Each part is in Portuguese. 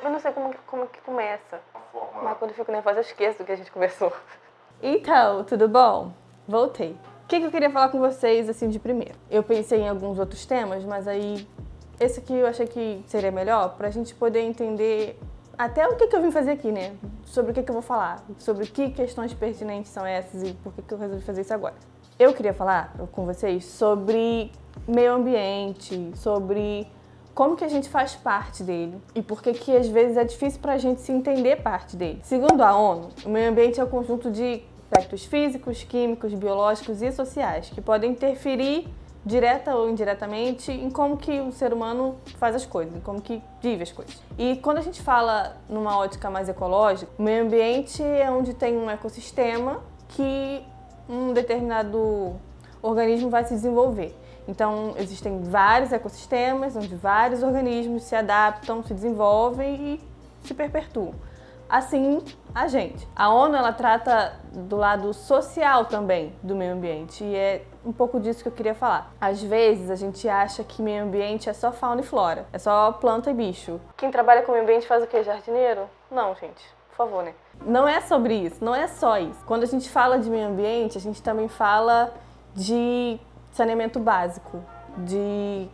Eu não sei como que começa. Mas quando eu fico nervosa, eu esqueço do que a gente conversou. Então, tudo bom? Voltei. O que eu queria falar com vocês, assim, de primeiro? Eu pensei em alguns outros temas, mas aí esse aqui eu achei que seria melhor pra gente poder entender até o que eu vim fazer aqui, né? Sobre o que eu vou falar, sobre que questões pertinentes são essas e por que eu resolvi fazer isso agora. Eu queria falar com vocês sobre meio ambiente, sobre como que a gente faz parte dele e por que às vezes é difícil pra gente se entender parte dele. Segundo a ONU, o meio ambiente é um conjunto de aspectos físicos, químicos, biológicos e sociais que podem interferir direta ou indiretamente em como que o ser humano faz as coisas, em como que vive as coisas. E quando a gente fala numa ótica mais ecológica, o meio ambiente é onde tem um ecossistema que um determinado organismo vai se desenvolver. Então, existem vários ecossistemas onde vários organismos se adaptam, se desenvolvem e se perpetuam. Assim, a gente. A ONU, ela trata do lado social também do meio ambiente e é um pouco disso que eu queria falar. Às vezes, a gente acha que meio ambiente é só fauna e flora, é só planta e bicho. Quem trabalha com meio ambiente faz o quê? Jardineiro? Não, gente. Por favor, né? Não é sobre isso, não é só isso. Quando a gente fala de meio ambiente, a gente também fala de saneamento básico, de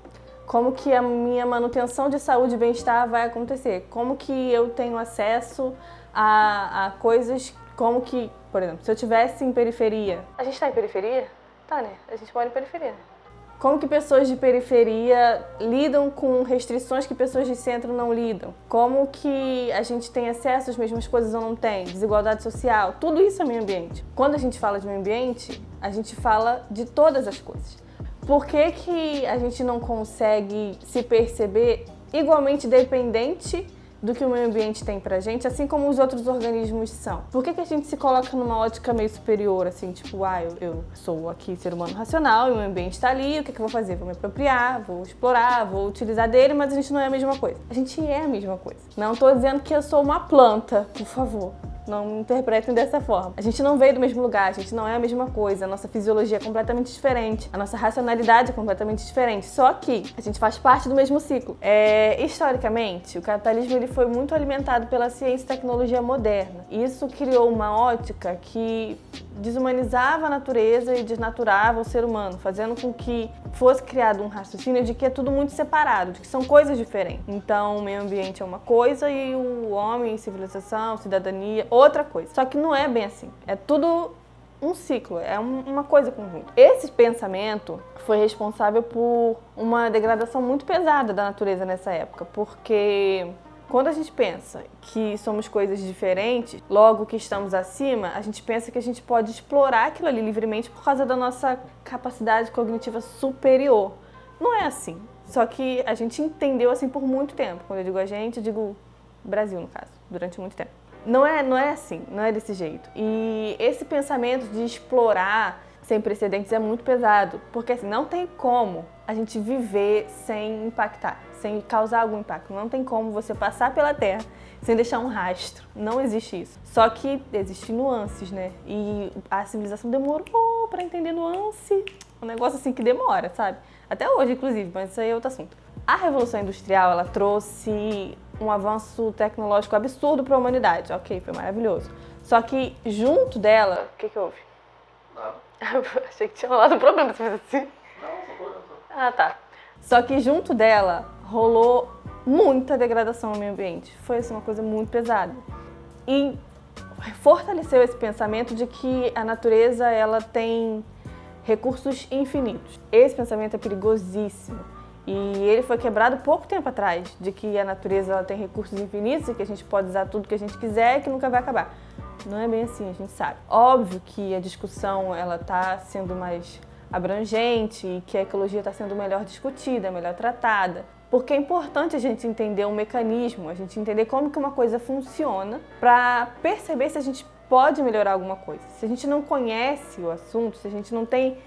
como que a minha manutenção de saúde e bem-estar vai acontecer, como que eu tenho acesso a coisas, como que, por exemplo, se eu estivesse em periferia... A gente tá em periferia? Tá, né? A gente mora em periferia. Como que pessoas de periferia lidam com restrições que pessoas de centro não lidam? Como que a gente tem acesso às mesmas coisas ou não tem? Desigualdade social, tudo isso é meio ambiente. Quando a gente fala de meio ambiente, a gente fala de todas as coisas. Por que a gente não consegue se perceber igualmente dependente do que o meio ambiente tem pra gente, assim como os outros organismos são? Por que a gente se coloca numa ótica meio superior, assim, tipo, eu sou aqui ser humano racional e o meio ambiente tá ali, o que eu vou fazer? Vou me apropriar, vou explorar, vou utilizar dele, mas a gente não é a mesma coisa. A gente é a mesma coisa. Não tô dizendo que eu sou uma planta, por favor. Não me interpretem dessa forma. A gente não veio do mesmo lugar, a gente não é a mesma coisa, a nossa fisiologia é completamente diferente, a nossa racionalidade é completamente diferente, só que a gente faz parte do mesmo ciclo. Historicamente, o capitalismo ele foi muito alimentado pela ciência e tecnologia moderna. Isso criou uma ótica que desumanizava a natureza e desnaturava o ser humano, fazendo com que fosse criado um raciocínio de que é tudo muito separado, de que são coisas diferentes. Então, o meio ambiente é uma coisa e o homem, civilização, cidadania, outra coisa. Só que não é bem assim. É tudo um ciclo, é uma coisa conjunta. Esse pensamento foi responsável por uma degradação muito pesada da natureza nessa época, porque quando a gente pensa que somos coisas diferentes, logo que estamos acima, a gente pensa que a gente pode explorar aquilo ali livremente por causa da nossa capacidade cognitiva superior. Não é assim. Só que a gente entendeu assim por muito tempo. Quando eu digo a gente, eu digo Brasil, no caso, durante muito tempo. Não é assim, não é desse jeito. E esse pensamento de explorar sem precedentes é muito pesado, porque assim, não tem como a gente viver sem impactar, sem causar algum impacto. Não tem como você passar pela Terra sem deixar um rastro. Não existe isso. Só que existem nuances, né? E a civilização demorou para entender nuance. Um negócio assim que demora, sabe? Até hoje, inclusive, mas isso aí é outro assunto. A Revolução Industrial, ela trouxe um avanço tecnológico absurdo para a humanidade. Ok, foi maravilhoso. Só que junto dela... O que houve? Nada. Achei que tinha rolado um problema, você fez assim. Não, só tô olhando. Ah, tá. Só que junto dela rolou muita degradação no meio ambiente. Foi assim, uma coisa muito pesada. E fortaleceu esse pensamento de que a natureza ela tem recursos infinitos. Esse pensamento é perigosíssimo. E ele foi quebrado pouco tempo atrás, de que a natureza ela tem recursos infinitos e que a gente pode usar tudo que a gente quiser e que nunca vai acabar. Não é bem assim, a gente sabe. Óbvio que a discussão ela está sendo mais abrangente e que a ecologia está sendo melhor discutida, melhor tratada. Porque é importante a gente entender o mecanismo, a gente entender como que uma coisa funciona para perceber se a gente pode melhorar alguma coisa. Se a gente não conhece o assunto, se a gente não tem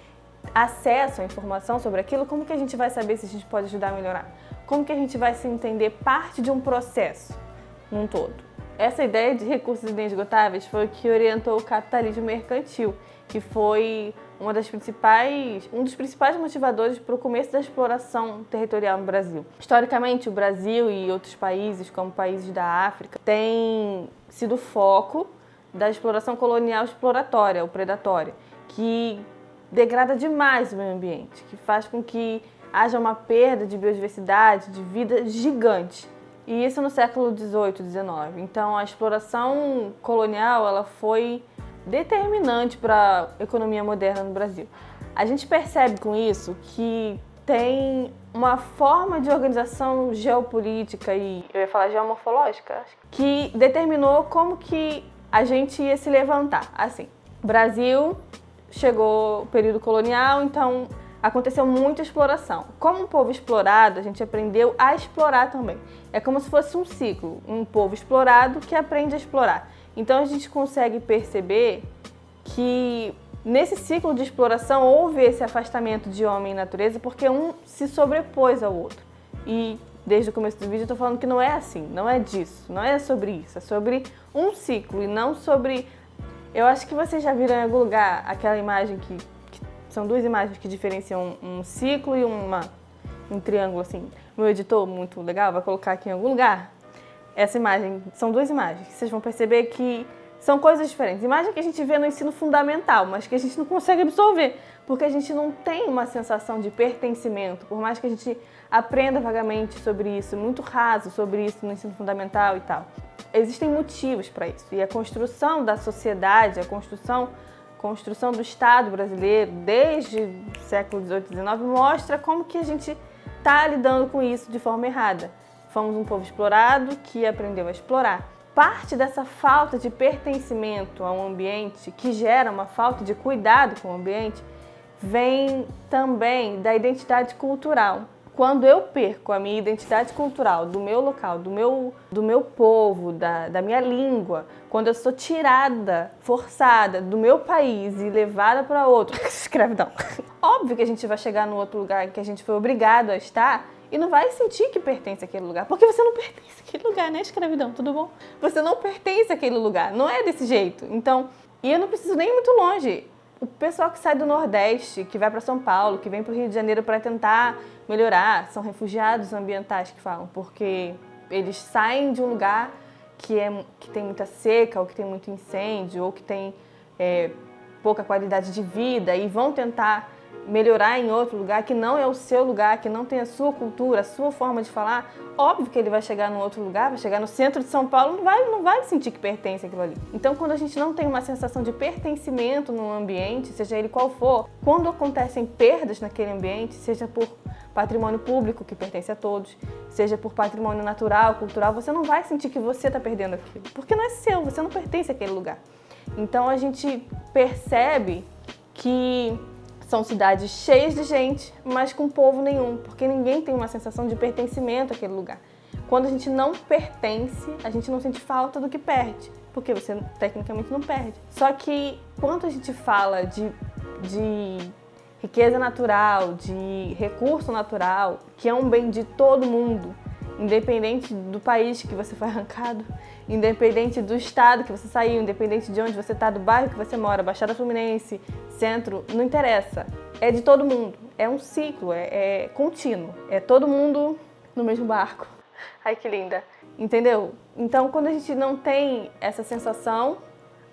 acesso à informação sobre aquilo, como que a gente vai saber se a gente pode ajudar a melhorar? Como que a gente vai se entender parte de um processo num todo? Essa ideia de recursos inesgotáveis foi o que orientou o capitalismo mercantil, que foi um dos principais motivadores para o começo da exploração territorial no Brasil. Historicamente, o Brasil e outros países, como países da África, têm sido foco da exploração colonial exploratória, ou predatória, que degrada demais o meio ambiente, que faz com que haja uma perda de biodiversidade, de vida gigante. E isso no século XVIII, XIX. Então, a exploração colonial ela foi determinante para a economia moderna no Brasil. A gente percebe com isso que tem uma forma de organização geopolítica e, eu ia falar geomorfológica, que determinou como que a gente ia se levantar. Assim, Brasil chegou o período colonial, então aconteceu muita exploração. Como um povo explorado, a gente aprendeu a explorar também. É como se fosse um ciclo, um povo explorado que aprende a explorar. Então a gente consegue perceber que nesse ciclo de exploração houve esse afastamento de homem e natureza porque um se sobrepôs ao outro. E desde o começo do vídeo eu tô falando que não é assim, não é disso, não é sobre isso, é sobre um ciclo e não sobre... Eu acho que vocês já viram em algum lugar aquela imagem que são duas imagens que diferenciam um ciclo e um triângulo assim. Meu editor, muito legal, vai colocar aqui em algum lugar. Essa imagem, são duas imagens. Vocês vão perceber que são coisas diferentes. Imagem que a gente vê no ensino fundamental, mas que a gente não consegue absorver, porque a gente não tem uma sensação de pertencimento, por mais que a gente aprenda vagamente sobre isso, muito raso sobre isso no ensino fundamental e tal. Existem motivos para isso. E a construção da sociedade, a construção do Estado brasileiro, desde o século XVIII, XIX, mostra como que a gente está lidando com isso de forma errada. Fomos um povo explorado que aprendeu a explorar. Parte dessa falta de pertencimento ao ambiente, que gera uma falta de cuidado com o ambiente, vem também da identidade cultural. Quando eu perco a minha identidade cultural, do meu local, do meu povo, da minha língua, quando eu sou tirada, forçada do meu país e levada para outro, escravidão. Óbvio que a gente vai chegar no outro lugar que a gente foi obrigado a estar e não vai sentir que pertence àquele lugar, porque você não pertence àquele lugar, né, escravidão? Tudo bom? Você não pertence àquele lugar, não é desse jeito. Então, e eu não preciso nem ir muito longe. O pessoal que sai do Nordeste, que vai para São Paulo, que vem para o Rio de Janeiro para tentar melhorar, são refugiados ambientais que falam, porque eles saem de um lugar que tem muita seca, ou que tem muito incêndio, ou que tem pouca qualidade de vida e vão tentar melhorar em outro lugar que não é o seu lugar, que não tem a sua cultura, a sua forma de falar. Óbvio que ele vai chegar num outro lugar, vai chegar no centro de São Paulo, não vai sentir que pertence àquilo ali. Então, quando a gente não tem uma sensação de pertencimento no ambiente, seja ele qual for, quando acontecem perdas naquele ambiente, seja por patrimônio público, que pertence a todos, seja por patrimônio natural, cultural, você não vai sentir que você está perdendo aquilo, porque não é seu, você não pertence àquele lugar. Então, a gente percebe que são cidades cheias de gente, mas com povo nenhum, porque ninguém tem uma sensação de pertencimento àquele lugar. Quando a gente não pertence, a gente não sente falta do que perde, porque você tecnicamente não perde. Só que quando a gente fala de riqueza natural, de recurso natural, que é um bem de todo mundo, independente do país que você foi arrancado, independente do estado que você saiu, independente de onde você está, do bairro que você mora, Baixada Fluminense, centro, não interessa. É de todo mundo. É um ciclo, é contínuo. É todo mundo no mesmo barco. Ai, que linda. Entendeu? Então, quando a gente não tem essa sensação,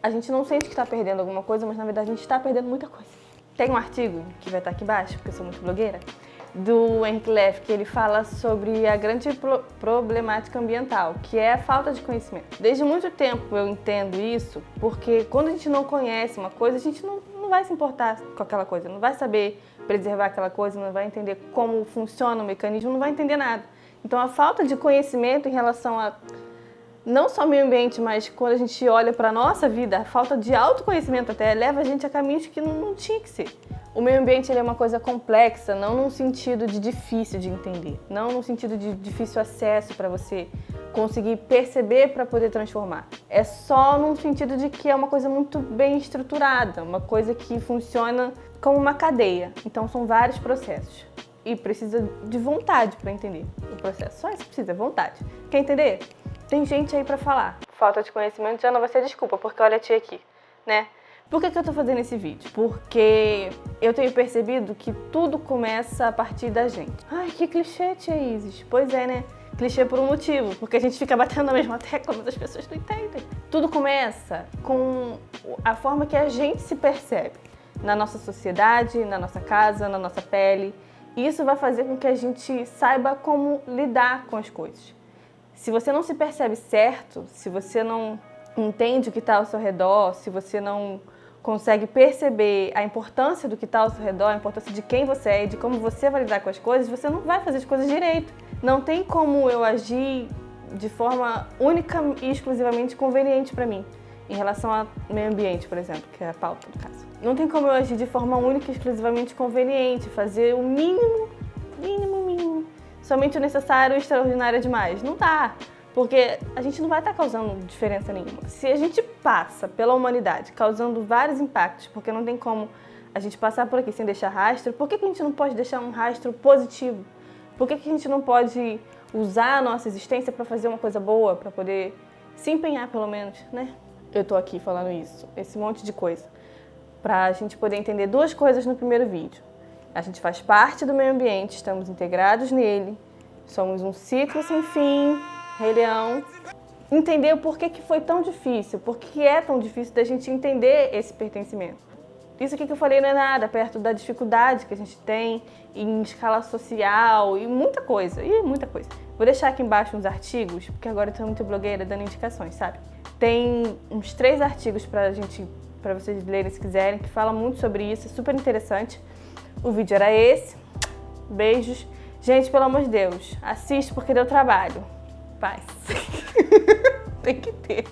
a gente não sente que está perdendo alguma coisa, mas na verdade a gente está perdendo muita coisa. Tem um artigo, que vai estar aqui embaixo, porque eu sou muito blogueira, do Henrique Leff, que ele fala sobre a grande problemática ambiental, que é a falta de conhecimento. Desde muito tempo eu entendo isso, porque quando a gente não conhece uma coisa, a gente não vai se importar com aquela coisa, não vai saber preservar aquela coisa, não vai entender como funciona o mecanismo, não vai entender nada. Então a falta de conhecimento em relação a não só o meio ambiente, mas quando a gente olha para a nossa vida, a falta de autoconhecimento até leva a gente a caminhos que não tinha que ser. O meio ambiente ele é uma coisa complexa, não num sentido de difícil de entender, não num sentido de difícil acesso para você conseguir perceber para poder transformar. É só num sentido de que é uma coisa muito bem estruturada, uma coisa que funciona como uma cadeia. Então são vários processos e precisa de vontade para entender o processo. Só isso precisa, vontade. Quer entender? Tem gente aí para falar. falta de conhecimento já não vai ser desculpa, porque olha a tia aqui, né? Por que eu tô fazendo esse vídeo? Porque eu tenho percebido que tudo começa a partir da gente. Ai, que clichê, tia Isis. Pois é, né? Clichê por um motivo, porque a gente fica batendo na mesma tecla, mas as pessoas não entendem. Tudo começa com a forma que a gente se percebe na nossa sociedade, na nossa casa, na nossa pele. E isso vai fazer com que a gente saiba como lidar com as coisas. Se você não se percebe certo, se você não entende o que está ao seu redor, se você não consegue perceber a importância do que está ao seu redor, a importância de quem você é e de como você vai lidar com as coisas, você não vai fazer as coisas direito. Não tem como eu agir de forma única e exclusivamente conveniente para mim, em relação ao meio ambiente, por exemplo, que é a pauta do caso. Não tem como eu agir de forma única e exclusivamente conveniente, fazer o mínimo, somente o necessário e extraordinário demais. Não dá. Porque a gente não vai estar causando diferença nenhuma. Se a gente passa pela humanidade causando vários impactos, porque não tem como a gente passar por aqui sem deixar rastro, por que a gente não pode deixar um rastro positivo? Por que a gente não pode usar a nossa existência para fazer uma coisa boa, para poder se empenhar pelo menos, né? Eu tô aqui falando isso, esse monte de coisa, pra gente poder entender duas coisas no primeiro vídeo. A gente faz parte do meio ambiente, estamos integrados nele, somos um ciclo sem fim, Rei Leão. Entender o porquê que foi tão difícil, por que é tão difícil da gente entender esse pertencimento. Isso aqui que eu falei não é nada, perto da dificuldade que a gente tem em escala social e muita coisa, Vou deixar aqui embaixo uns artigos, porque agora eu tô muito blogueira dando indicações, sabe? Tem uns 3 artigos pra vocês lerem se quiserem, que falam muito sobre isso, é super interessante. O vídeo era esse, beijos. Gente, pelo amor de Deus, assiste porque deu trabalho. Paz. Tem que ter.